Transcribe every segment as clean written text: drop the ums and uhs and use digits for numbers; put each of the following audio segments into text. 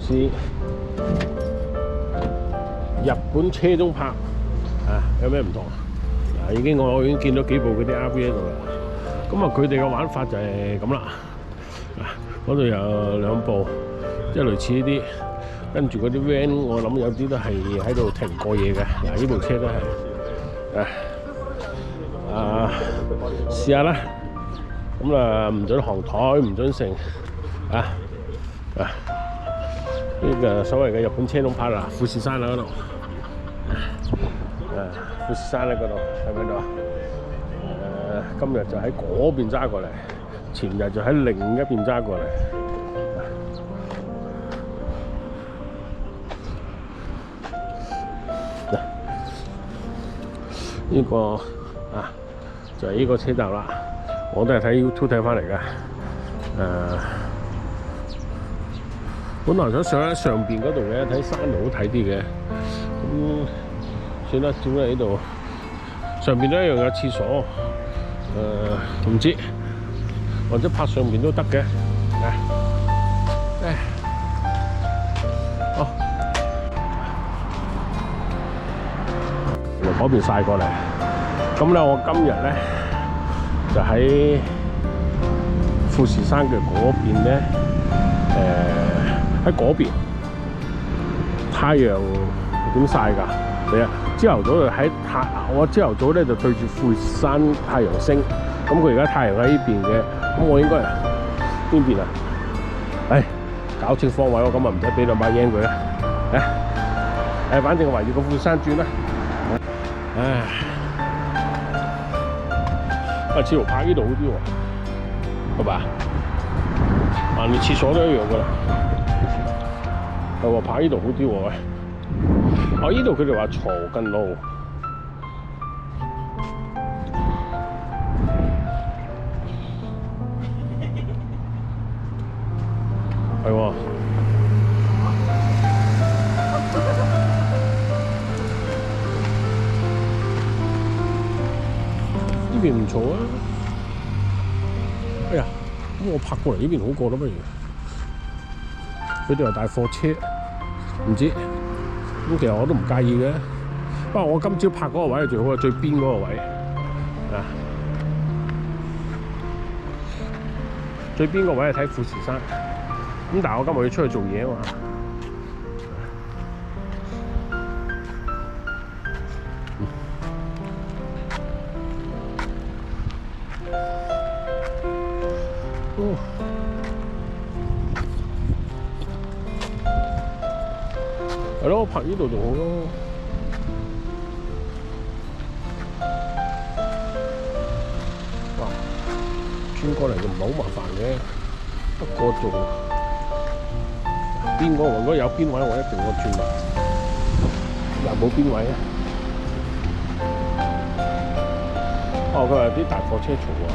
市日本車中泊啊，有咩唔同啊？我已經見到幾部嗰啲 RV 喺度啦。咁啊，佢哋嘅玩法就係咁啦。嗰度有兩部，即係類似呢啲。跟住嗰啲 van， 我諗有啲都係喺度停過夜嘅。嗱，呢部車都係試下啦。咁啊，唔準航台，唔準成呢個所謂嘅日本車中泊啦，富士山啦嗰度。富士山喺嗰度，喺邊度啊？今日就喺嗰邊揸過嚟，前日就喺另一邊揸過嚟。呢個就係呢個車站啦，我都係睇 YouTube 睇翻嚟嘅。本來想上喺上邊嗰度嘅，睇山度好睇啲嘅。算啦，照喺呢度。上邊都一樣有廁所。唔知，或者拍上邊都得嘅。由嗰邊曬過嚟。咁咧，我今日咧就喺富士山嘅嗰邊咧，喺嗰邊太陽點曬㗎？係啊，朝頭早就我朝頭早咧就對住富士山太陽升，咁佢而家太陽喺呢邊嘅，咁我應該邊邊啊？搞清方位喎，咁啊唔使俾200 yen佢啦。反正圍住個富士山轉啦。似乎拍呢度好啲喎，係嘛？連廁所都一樣噶啦，係喎，拍呢度好啲喎。呢度佢哋話嘈近路，係喎。呢邊唔嘈啊！哎呀，咁我泊過嚟呢邊好過啦，不如佢哋話大貨車，唔知咁其實我都唔介意嘅。不過我今朝泊嗰個位係最好嘅，最邊嗰個位最邊個位係睇富士山。咁但係我今日要出去做嘢啊嘛。係咯，泊呢度仲好咯。哇，轉過嚟就唔係好麻煩嘅，不過仲邊個如果有邊位，我一定要轉埋。又冇邊位啊？佢話啲大貨車嘈喎，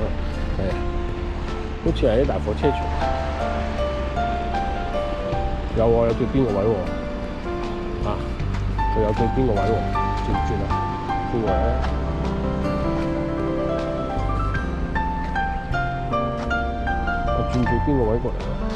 好似係啲大貨車嘈。有喎，有最邊個位喎？佢有最邊個位喎？轉唔轉啊？邊個位啊？我轉最邊個位過嚟啊？